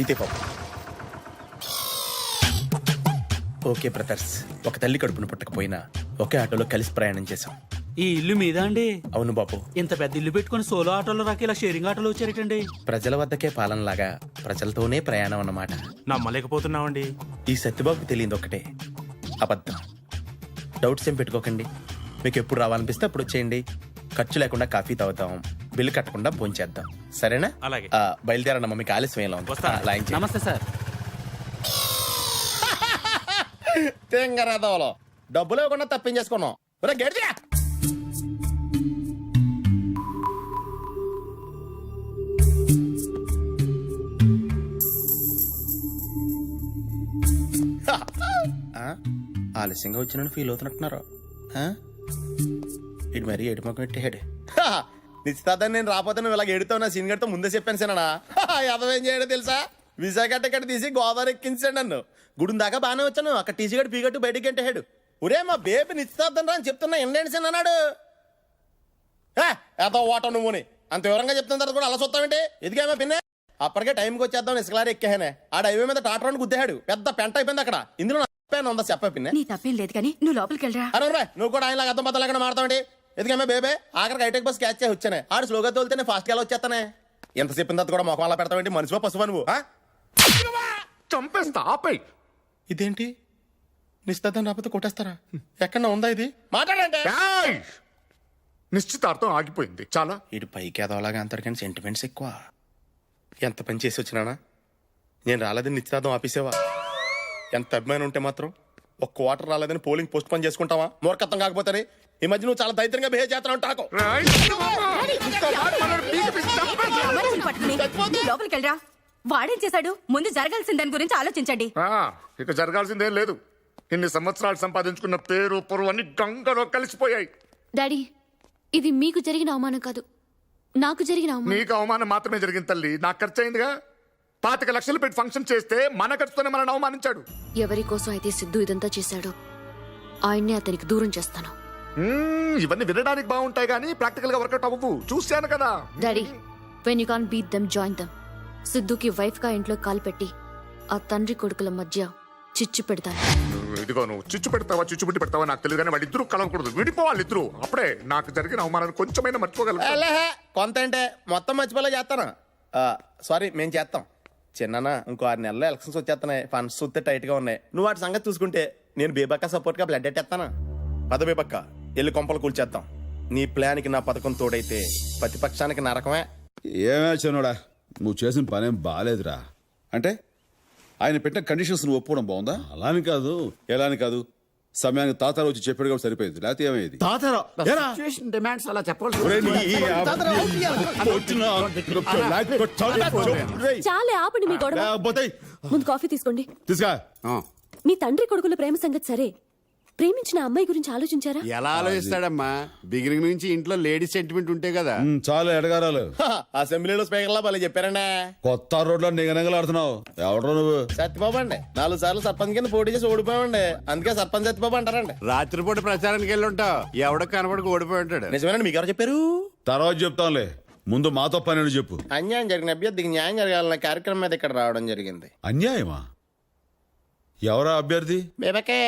ఇదే పాప. Okay brothers, ఒక తల్లి కడుపును పుట్టకపోయినా ఒకే ఆటోలో కలిసి ప్రయాణం చేశాం. ఈ ఇల్లు మీద అండి? అవును బాబు. ఇంత పెద్ద ఇల్లు పెట్టుకుని సోలో ఆటోలో రాక ఇలా షేరింగ్ ఆటోలో వచ్చారేటండి? ప్రజల వద్దకే పాలనలాగా ప్రజలతోనే ప్రయాణం అన్నమాట. నమ్మలేకపోతున్నామండి. ఈ సత్యబాబుకి తెలియదు ఒకటే, అబద్ధం. డౌట్స్ ఏం పెట్టుకోకండి. మీకు ఎప్పుడు రావాలనిపిస్తే అప్పుడు వచ్చేయండి. ఖర్చు లేకుండా కాఫీ తాగుతాం, బిల్లు కట్టకుండా భోంచేద్దాం. సరేనా? అలాగే. బయలుదేరమ్మా, మీకు ఆలస్యం ఎలా ఉంది? వస్తాను. లైన్ చేయండి. నమస్తే సార్. తెంగరాదవలో డబ్బులు ఇవ్వకుండా తప్పించేసుకున్నాం. గడిచా ఆలస్యంగా వచ్చిన ఫీల్ అవుతున్నట్టున్నారు. ఇటు మరీ ఎటు మొక్క పెట్టాడు. నిశ్చితార్థాన్ని నేను రాకపోతే నువ్వు ఇలా ఎడుతావు. నా సీన్ గడితో ముందే చెప్పాను సినా. అదేం చేయడో తెలుసా? విశాఖ టికెట్ తీసి గోదావరి ఎక్కించాడు నన్ను. గుడి దాకా బాగానే వచ్చాను. అక్కడ టీసీ గడు పీగట్టు బయటికి గంటేహాడు. ఒరే మా బేబీ నిశ్చితార్థం రా అని చెప్తున్నా, ఎండేంటి సిన్ అన్నాడు. ఏదో ఓట నువ్వుని అంత వివరంగా చెప్తున్న తర్వాత కూడా అలా చూస్తావేంటి? ఎదిగామా పిన్నే? అప్పటికే టైంకి వచ్చేద్దాం ఇసుకలారి ఎక్కానే. ఆ హైవే మీద టాటర్ గుద్దేహాడు. పెద్ద పెంట అయిపోయింది అక్కడ. ఇందులో ఉందా చెప్ప పిన్నే? నీ తప్పేం లేదు కానీ నువ్వు లోపలికి వెళ్ళరా. అరే నువ్వు కూడా ఆయన అర్థం బద్దలు ఎక్కడ మాడతావండి? ఎదిగామే బేబే? ఆఖరికి హైటెక్ బస్ క్యాచ్ చేసి వచ్చానే. ఆడు స్లోగా తోలితేనే ఫాస్ట్గా ఎలా వచ్చేస్తానే. ఎంత చెప్పిన తర్వాత కూడా మొఖం అలా పెడతావేంటి? మనిషివా పశువా నువ్వు? చంపేస్తా, ఆపై. ఇదేంటి నిశ్చితార్థం రాకపోతే కొట్టేస్తారా? ఎక్కడ ఉందా ఇది? మాట్లాడండి. ఏయ్! నిశ్చితార్థం ఆగిపోయింది చాలా. ఇటు పైకి ఎదవలాగా అంటారు కానీ సెంటిమెంట్స్ ఎక్కువ. ఎంత పని చేసి వచ్చినానా? నేను రాలేదని నిశ్చితార్థం ఆపేసావా? ఎంత అభిమానం ఉంటే మాత్రం ఒక్క వాటర్ రాలేదని పోలింగ్ పోస్ట్ పోన్ చేసుకుంటావా? మూర్ఖత్వం కాకపోతే. ఈ మధ్య నువ్వు చాలా దైత్యంగా బిహేవ్ చేస్తున్నావు. టాకో లోపలికి వెళ్ళరా. వాడేం చేశాడు? ముందు జరగాల్సిన దాని గురించి ఆలోచించండి. ఇక జరగాల్సిందేం లేదు. ఇన్ని సంవత్సరాలు సంపాదించుకున్న పేరు పొరువు అన్ని గంగలో కలిసిపోయాయి. డాడీ, ఇది మీకు జరిగిన అవమానం కాదు, నాకు జరిగిన అవమానం. నీకు అవమానం మాత్రమే జరిగింది తల్లి. నాకు ఖర్చు అయిందిగా. 25 లక్షలు పెట్టి ఫంక్షన్ చేస్తే మన ఖర్చుతోనే మనల్ని అవమానించాడు. ఎవరి కోసం అయితే సిద్ధు ఇదంతా చేశాడో ఆయన్నే అతనికి దూరం చేస్తాను. ఇవన్నీ వినడానికి బాగుంటాయి కానీ ప్రాక్టికల్ గా వర్కౌట్ అవ్వవు. చూశాను కదా. Daddy, when you can beat them join them. సిద్ధుకి వైఫ్ గా ఇంట్లో కాలు పెట్టి ఆ తండ్రి కొడుకుల మధ్య చిచ్చు పెడతాను. ఇదిగో నువ్వు చిచ్చు పెడతావా చిచ్చు పెట్టి పెడతావా నాకు తెలియదు కానీ వాళ్ళిద్దరూ కలవకూడదు. విడిపోవాలి ఇద్దరు. అప్పుడే నాకు జరిగిన అవమానాన్ని కొంచెమైనా మర్చిపోగలను. కొంత అంటే మొత్తం మర్చిపోలే చేస్తాను. సారీ, మేము చేస్తాం. చిన్న ఇంకో 6 నెలల్లో ఎలక్షన్స్ వచ్చేస్తున్నాయి. ఫండ్స్ చూస్తే టైట్ గా ఉన్నాయి. నువ్వు వాటి సంగతి చూసుకుంటే నేను బేబక్క సపోర్ట్ గా బ్లడ్ ఎట్టేస్తాను. పద బేబక్క, ఎల్లు కొంపలు కూల్చేస్తాం. నీ ప్లాన్ కి నా పథకం తోడైతే ప్రతిపక్షానికి నరకమే. ఏమే చిన్నోడా, నువ్వు చేసిన పనేం బాగాలేదురా. అంటే ఆయన పెట్టిన కండిషన్స్ నువ్వు ఒప్పుకోవడం బాగుందా? అలాని కాదు, ఎలా అని కాదు. సమయానికి తాతారా వచ్చి చెప్పాడు కాబట్టి సరిపోయింది. లేకపోతే ఏమయ్యేది? డిమాండ్స్ అలా చెప్పాల్సి. చాలే ఆపండి మీ గొడవ. ముందు కాఫీ తీసుకోండి. తీసుకా. మీ తండ్రి కొడుకుల ప్రేమ సంగతి సరే, ప్రేమించిన అమ్మాయి గురించి ఆలోచించారా? ఎలా ఆలోచిస్తాడమ్మా? బిగినింగ్ నుంచి ఇంట్లో లేడీస్ సెంటిమెంట్ ఉంటే కదా. చాలా ఎడగారాలు. అసెంబ్లీలో స్పీకర్ లా భలే చెప్పారండి. కొత్త రోడ్లో నిగనగలాడుతున్నావు. ఎవడో నువ్వు? సత్యబాబు అండి. 4 సార్లు సర్పంచ్ కింద పోటీ చేసి ఓడిపోయామండి. అందుకే సర్పంచ్ సత్యబాబు అంటారండి. రాత్రిపూట ప్రచారానికి వెళ్ళి ఉంటావు. ఎవడో కనబడికి ఓడిపోయి ఉంటాడు. నిజమేనండి. మీకు ఎవరు చెప్పారు? తర్వాత చెప్తాంలే, ముందు మాతో పని చెప్పు. అన్యాయం జరిగిన అభ్యర్థికి న్యాయం జరగాలన్న కార్యక్రమం మీద ఇక్కడ రావడం జరిగింది. అన్యాయమా? ఎవరా అభ్యర్థి? బేబకే.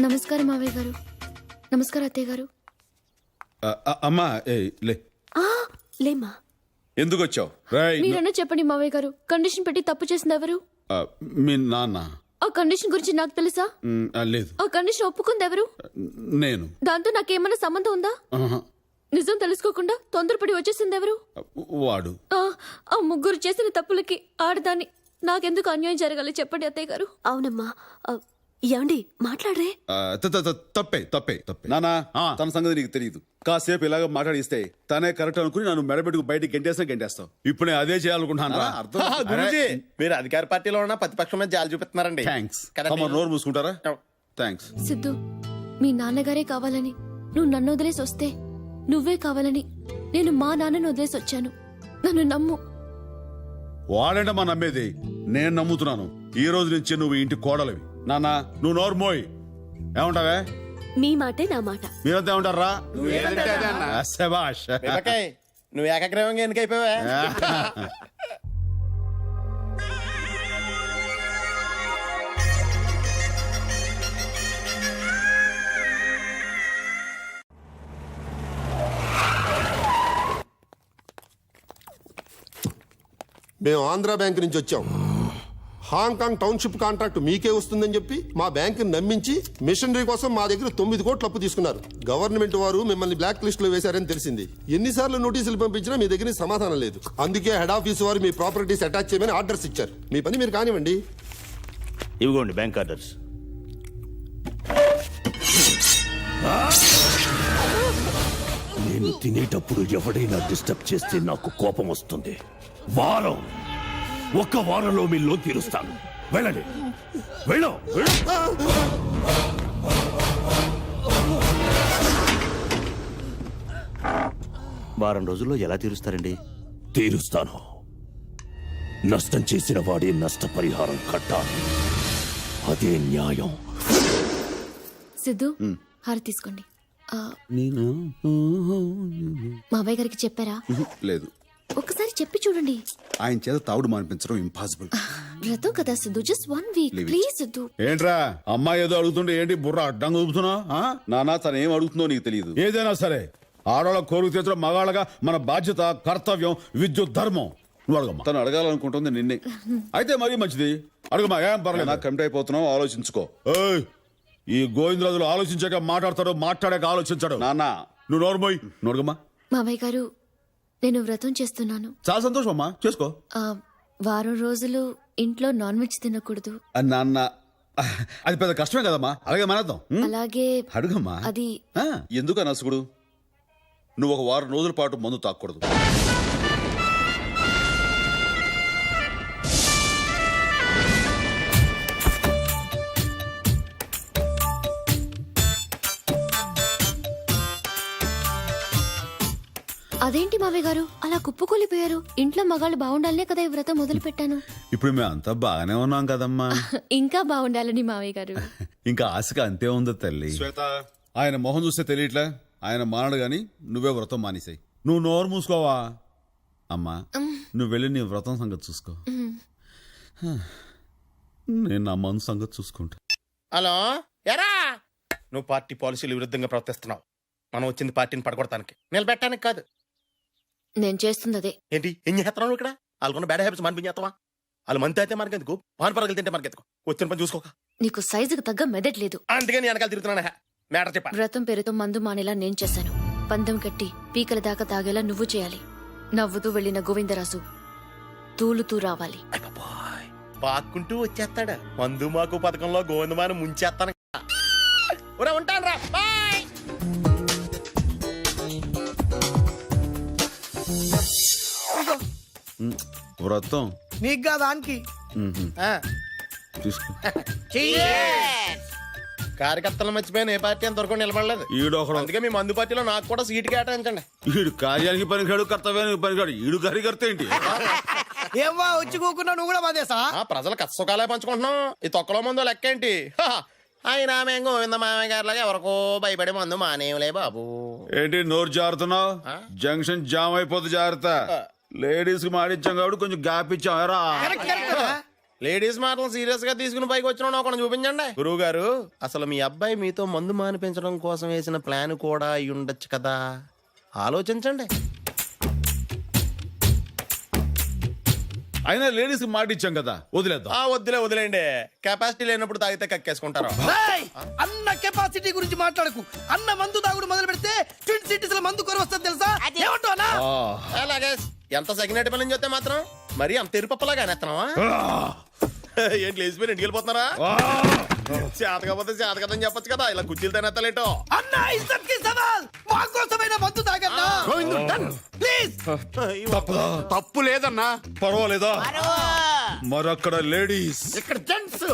నమస్కారం మావయ్య గారు. నమస్కారం అత్తయ్య గారు. అమ్మా లే. లేమ్మా. ఎందుకు వచ్చావు? మీరన్నా చెప్పండి మావయ్య గారు, కండిషన్ పెట్టి తప్పు చేసింది ఎవరు? మీ నాన్న. ఆ కండిషన్ గురించి నాకు తెలుసా? లేదు. ఆ కండిషన్ ఒప్పుకుంది ఎవరు? నేను. దాంతో నాకేమన్నా సంబంధం ఉందా? నిజం తెలుసుకోకుండా తొందరపడి వచ్చేసింది ఎవరు? వాడు. ఆ ముగ్గురు చేసిన తప్పులకి ఆడదాన్ని నాకెందుకు అన్యాయం జరగాలి చెప్పండి అత్తయ్య గారు. అవునమ్మా. ఏమండి మాట్లాడరే? తప్పే తప్పే తప్పే. నానా, తన సంగతి నీకు తెలియదు. కాసేపు ఇలాగ మాట్లాడిస్తే తనే కరెక్ట్ అనుకుని నన్ను మెడబెట్టుకు బయటికి గెంటేస్తావు. ఇప్పుడు నేను అదే చేయాలనుకుంటున్నాను. మీరు అధికార పార్టీలో ఉన్న ప్రతిపక్షం మీద జాలి చూపిస్తున్నారండి. థ్యాంక్స్. నోరు మూసుకుంటారా? థ్యాంక్స్. సిద్ధు, మీ నాన్నగారే కావాలని నువ్వు నన్ను వదిలేసి వస్తే, నువ్వే కావాలని నేను మా నాన్నను వదిలేసి వచ్చాను. నన్ను నమ్ము. వాడంటే మా నమ్మేది. నేను నమ్ముతున్నాను. ఈ రోజు నుంచి నువ్వు ఇంటి కోడలివి. నాన్న నువ్వు నోరు మోయ్. ఏమంటావే? మీ మాటే నా మాట. మీరంతా ఏమంటారా? ఏదంటే అదే అన్న. శభాష్. బేబకాయ్ నువ్వు ఏకగ్రీవంగా ఎన్నికైపోయావా? మేము ఆంధ్ర బ్యాంక్ నుంచి వచ్చాం. హాంకాంగ్ టౌన్షిప్ కాంట్రాక్ట్ మీకే వస్తుందని చెప్పి మా బ్యాంకుని నమ్మించి మిషనరీ కోసం మా దగ్గర 9 కోట్లు అప్పు తీసుకున్నారు. గవర్నమెంట్ వారు మిమ్మల్ని బ్లాక్ లిస్ట్ లో వేశారని తెలిసింది. ఎన్నిసార్లు నోటీసులు పంపించినా మీ దగ్గర సమాధానం లేదు. అందుకే హెడ్ ఆఫీస్ వారు మీ ప్రాపర్టీస్ అటాచ్ చేయమని ఆర్డర్స్ ఇచ్చారు. మీ పని మీరు కానివ్వండి. ఇవిగోండి బ్యాంక్ ఆర్డర్స్. నేను తినేటప్పుడు ఎవడైనా డిస్టర్బ్ చేస్తే నాకు కోపం వస్తుంది. ఒక్క వారంలో మీ లోన్ తీరుస్తాను. వెళ్ళండి, వెళ్ళు. వారం రోజుల్లో ఎలా తీరుస్తారండి? తీరుస్తాను. నష్టం చేసిన వాడే నష్టపరిహారం కట్టాలి. అదే న్యాయం. సిద్ధు హారతి తీసుకోండి. నేను మావయ్య గారికి చెప్పారా? లేదు. ఒక్కసారి చెప్పి చూడండి. ఆయన చేత తావుడు మానిపించడం ఇంపాసిబుల్. వ్రతం కదా Siddhu, just 1 weak please Siddhu. ఏంట్రా అమ్మాయి ఏదో అడుగుతుంటే ఏంటి బుర్ర అడ్డంగా ఊపుతున్నా? నానా తను ఏం అడుగుతుందో నీకు తెలియదు. ఏదైనా సరే ఆడవాళ్ళ కోరిక తీర్చడం మగాళ్ళగా మన బాధ్యత, కర్తవ్యం, విద్యుత్ ధర్మం. నువ్వు అడగమ్మా. తను అడగాలనుకుంటుంది నిన్నే. అయితే మరీ మంచిది, అడుగమ్మా. ఏం పర్లేదు. నాకు కమిట్ అయిపోతున్నావు, ఆలోచించుకో. ఈ గోవిందరాజులు ఆలోచించాక మాట్లాడతాడు, మాట్లాడాక ఆలోచించాడు. నాన్న నువ్వు నోరుమోయ్. నోరుగమ్మా. మావయ్య గారు, నేను వ్రతం చేస్తున్నాను. చాలా సంతోషం అమ్మా, చేసుకో. వారం రోజులు ఇంట్లో నాన్ వెజ్ తినకూడదు. నాన్న అది పెద్ద కష్టమే కదమ్మా. అలాగే మానేద్దాం. అలాగే అడుగమ్మా. అది ఎందుకు అనసుకుడు? నువ్వు ఒక వారం రోజుల పాటు మందు తాకూడదు. అదేంటి మావయ్య గారు అలా కుప్పకూలిపోయారు? ఇంట్లో మగాళ్ళు బాగుండాలనే కదా ఈ వ్రతం మొదలు పెట్టాను. ఇప్పుడు మేము అంతా బాగానే ఉన్నాం కదమ్మా. ఇంకా బాగుండాలని మావయ్య గారు. ఇంకా ఆశగా అంతే ఉందో తల్లి. శ్వేత, ఆయన మొహం చూస్తే తెలియట్లే. ఆయన మానడు గాని నువ్వే వ్రతం మానేసాయి. నువ్వు నోరు మూసుకోవా? అమ్మా నువ్వు వెళ్ళి నీ వ్రతం సంగతి చూసుకో. నేను నా మనసు సంగతి చూసుకుంటా. హలో ఎరా, నువ్వు పార్టీ పాలసీలు విరుద్ధంగా ప్రవర్తిస్తున్నావు. మనం వచ్చింది పార్టీని పడగొడటానికి, నిలబెట్టడానికి కాదు. నేను చేస్తుంది అదే. ఏంటి ఏం చేస్తున్నావు ఇక్కడ? వాళ్ళకున్న బ్యాడ్ హ్యాబిట్స్ మానిపించేస్తావా? వాళ్ళు మంది అయితే మనకెందుకు, పాన్ పరగలు తింటే మనకెందుకు? వచ్చిన పని చూసుకోక. నీకు సైజుకు తగ్గ మెదట్లేదు. అందుకే నేను వెనకాల తిరుగుతున్నా. మ్యాటర్ చెప్పా. వ్రతం పేరుతో మందు మానేలా నేను చేశాను. పందెం కట్టి పీకల దాకా తాగేలా నువ్వు చేయాలి. నవ్వుతూ వెళ్లిన గోవిందరాజు తూలుతూ రావాలి. పాక్కుంటూ వచ్చేస్తాడా? మందు మాకు పథకంలో గోవిందమాని ముంచేస్తాను. ఉంటాను రా, బాయ్. వ్రతం నీకు కాదు ఆన్కి. తీసుకో. కార్యకర్తలు మర్చిపోయిన ఏ పార్టీ అంతవరకు నిలబడలేదు. ఈడొకడు. అందుకే మీ మందు పార్టీలో నాకు కూడా సీట్ కేటాయించండి. ఈడు కార్యానికి పనికాడు, కర్తవ్యానికి పనికాడు. ఈడు కార్యకర్త ఏంటి? ఏవ్వా వచ్చి కూకున్నా నువ్వు కూడా మాదేసా? ప్రజలు కష్టసుఖాలే పంచుకుంటున్నాం. ఈ తొక్కలో మందు లెక్క ఏంటి? అయినా మేము గోవింద మామయ్య గారిలాగా ఎవరికో భయపడి మందు మానేయలే బాబు. ఏంటి నోరు జారుతున్నావు? జంక్షన్ జామ్ అయిపోతుంది, జాగ్రత్త. లేడీస్ కి మాడిచ్చాం కాబట్టి కొంచెం గ్యాప్ ఇచ్చాం. లేడీస్ మాటలు సీరియస్ గా తీసుకుని పైకి వచ్చిన ఒకటి చూపించండి. గురువు గారు, అసలు మీ అబ్బాయి మీతో మందు మానిపించడం కోసం వేసిన ప్లాన్ కూడా అయి ఉండొచ్చు కదా, ఆలోచించండి. అయినా లేడీస్ కి మాటిచ్చాం కదా, వదిలేద్దాం. వదిలేండి. కెపాసిటీ లేనప్పుడు తాగితే కక్కేసుకుంటారు. అన్న కెపాసిటీ గురించి మాట్లాడకు. అన్న మందు తాగుడు మొదలు పెడితే ట్విన్ సిటీస్ లో మందు కొర వస్తుంది తెలుసా? అలాగే ఎంత సెకండ్ పని చెప్తే మాత్రం మరి అంత ఎరుపప్పలాగా అనేస్తున్నావా? ఏంటి లేచిపోయి ఇంటికి వెళ్ళిపోతున్నారా? చేతకపోతే చేతకదని చెప్పొచ్చు కదా, ఇలా కుర్చీలు తినేస్తలేటో. అన్న ఇజ్జత్కి సవాల్, మా కోసమైనా మందు తాగన్నా ప్లీజ్. తప్పు లేదన్నా. పర్వాలేదా? మరక్కడ లేడీస్, ఇక్కడ జెంట్స్.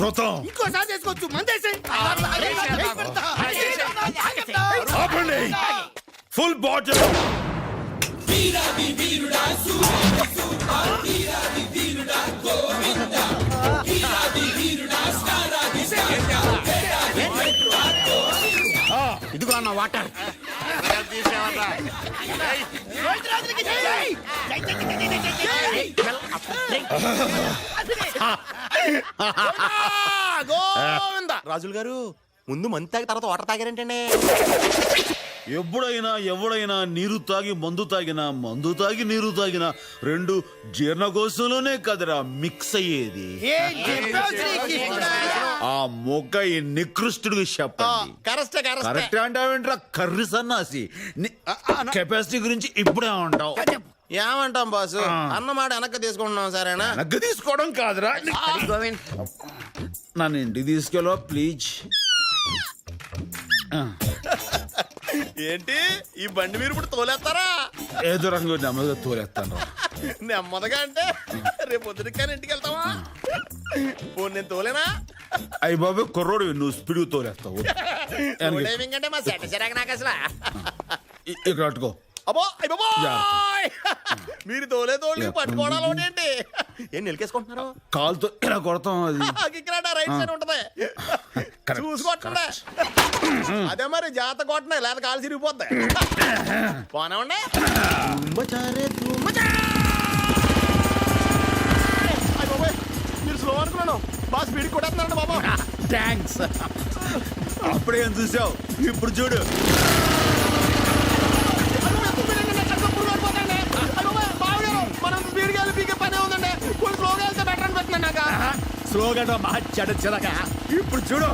వ్రతం ఇంకోసారి చేసుకోవచ్చు. మందేసి ఫుల్ బాటిల్. ఇదిగో అన్న వాటర్. రోహిత్ జై! జై, జై, జై, జై, జై, జై, జై! గోవింద రాజులు గారు ముందు మందు తాగి తర్వాత వాటర్ తాగారేంటండి? ఎప్పుడైనా ఎవడైనా నీరు తాగి మందు తాగినా మందు తాగి నీరు తాగినా రెండు జీర్ణకోశంలోనే కదరా మిక్స్ అయ్యేది. ఏం చెప్పావు శ్రీకృష్ణుడా? ఆ మొక్క ఈ నికృష్టుడికి చెప్పండి. కరెక్టే కరెక్టే. కరెక్ట్ అంటావేంట్రా కర్రి సన్నాసి. కెపాసిటీ గురించి ఇప్పుడే ఉంటావు. ఏమంటాం బాసు? అన్నమాట వెనక్కి తీసుకుంటున్నాం సరేనా? నగ్గ తీసుకోవడం కాదురా. నన్ను ఇంటికి తీసుకెళ్ళో ప్లీజ్. ఏంటి ఈ బండి మీరు ఇప్పుడు తోలేస్తారా? ఏదో రంగు నెమ్మదిగా తోలేస్తాను. నెమ్మదిగా అంటే రేపు పొద్దున ఇంటికి వెళ్తావా? పోనీ నేను తోలేనా? అయ్యి బాబు కుర్రోడు నువ్వు స్పీడ్ తోలేస్తావు. డ్రైవింగ్ అంటే మా సెట్ సరాక నాకు అసలు. ఇక్కడ అట్టుకో. అబ్బో అయ్య బాబోయ్! మీరు తోలే పట్టుకోవడాలు ఏంటి? ఏం నిలికేసుకుంటున్నారు? కాలుతో ఇలా కొడతాం. అది ఇక్కడ రైట్ సైడ్ ఉంటది, చూసుకోండి. అదే మరి జాగ్రత్త కొట్టనే లేదా కాలు చిరిగిపోద్ది. పోనామండి. మీరు స్లో అనుకున్నాను, బాగా స్పీడ్ కొట్టేస్తున్నారండి బాబా. థ్యాంక్స్. అప్పుడేం చూసావు, ఇప్పుడు చూడు. మనం స్పీడ్ గా పీకే పనే ఉందండి. కొంచెం స్లోగా వెళ్తే బెటర్ అనిపిస్తుంది నాకు. స్లోగా మా చెడగా ఇప్పుడు చూడు.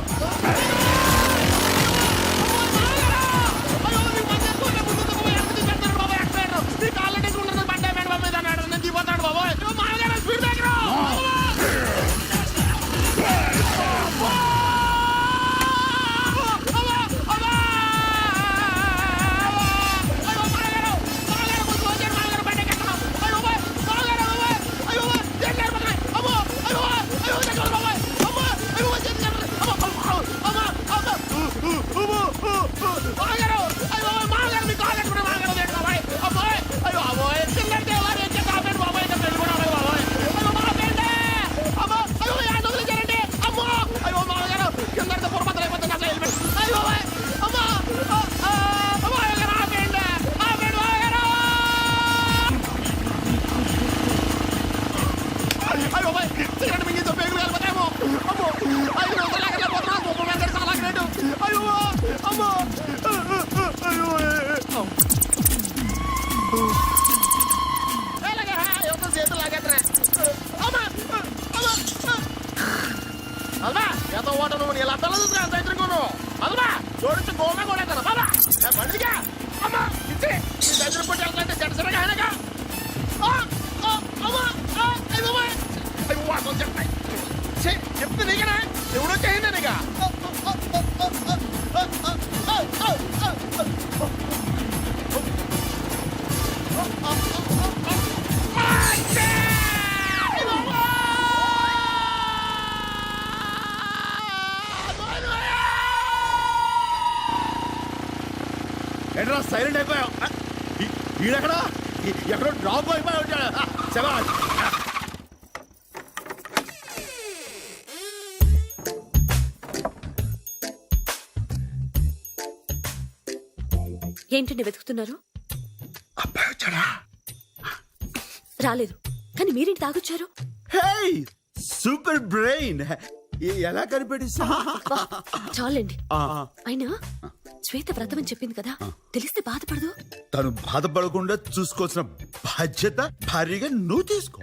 చెప్తే నీకనా ఎవడో చేయండి నీక. ఎట్లా సైలెంట్ అయిపోయావు? ఈడెక్కడా ఎక్కడో డ్రాప్ అయిపోయావు. శభాష్. ఏంటండి వెతుకుతున్నారు? అబ్బాయి వచ్చాడా? రాలేదు, కానీ మీరేంటి తాగొచ్చారు? Super brain. ఎలా కనిపెట్టేసా? చాలండి. అయినా శ్వేత వ్రతం అని చెప్పింది కదా, తెలిస్తే బాధపడదు. తను బాధపడకుండా చూసుకోవాల్సిన బాధ్యత భారీగా నువ్వు తీసుకో.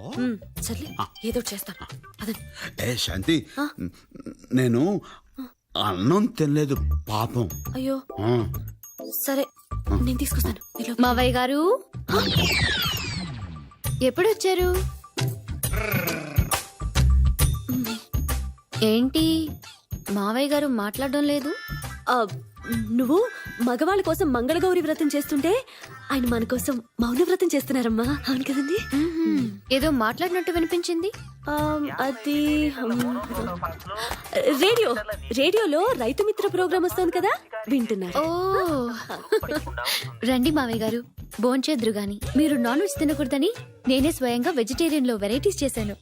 సర్లే, ఏదో చేస్తాను. అదే శాంతి, నేను అన్నం తినలేదు పాపం. అయ్యో, సరే నేను తీసుకొస్తాను. మావయ్య గారు ఎప్పుడు వచ్చారు? ఏంటి మావయ్య గారు మాట్లాడడం లేదు? నువ్వు మగవాళ్ళ కోసం మంగళగౌరి వ్రతం చేస్తుంటే ఆయన మన కోసం మౌన వ్రతం చేస్తున్నారమ్మా. అవును కదండి? ఏదో మాట్లాడినట్టు వినిపించింది. అది రేడియోలో రైతు మిత్ర ప్రోగ్రామ్ వస్తుంది కదా, వింటున్నారు. ఓ రండి మావయ్య గారు, భోంచేద్రు గాని మీరు నాన్ వెజ్ తినకూడదని నేనే స్వయంగా వెజిటేరియన్ లో వెరైటీస్ చేశాను.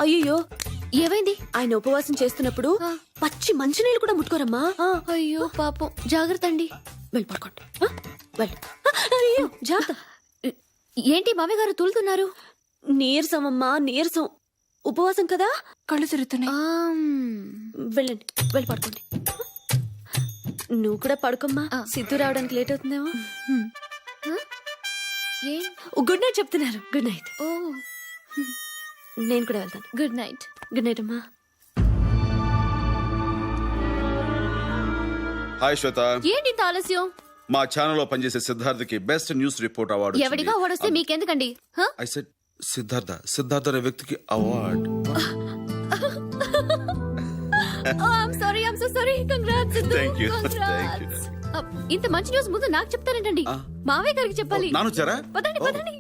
అయ్యో ఏమైంది? ఆయన ఉపవాసం చేస్తున్నప్పుడు పచ్చి మంచినీళ్ళు కూడా ముట్టుకోరమ్మా. అయ్యో పాపం, జాగ్రత్త అండి. వెళ్ళి పడుకోండి. వెళ్ళు. అయ్యో జాగ్రత్త. ఏంటి మామయ్య గారు తూలుతున్నారు? నీరసం అమ్మా, నీరసం. ఉపవాసం కదా, కళ్ళు తిరుగుతున్నాయి. వెళ్ళండి, వెళ్ళి పడుకోండి. నువ్వు కూడా పడుకోమ్మా, సిద్ధు రావడానికి లేట్ అవుతుందేమో. గుడ్ నైట్ చెప్తున్నారు. Good night. ఓ నేను కూడా వెళ్తాను. Good night. గుడ్ నైట్ అమ్మా. హాయ్ శ్వేత, ఏంటి ఇంత ఆలస్యం? మా ఛానల్లో పనిచేసే సిద్ధార్థకి బెస్ట్ న్యూస్ రిపోర్ట్ అవార్డు ఎవడిగా ఓడొస్తే మీకెందుకండి? ఐ సెడ్ సిద్ధార్థ అనే వ్యక్తికి award. Sorry, I'm so sorry. Congrats. Thank you. Thank you. ఇంత మంచి న్యూస్ ముందు నాకు చెప్తారేంటండి? మావయ్య గారికి చెప్పాలి. నాన్న వచ్చారా? పదండి పదండి.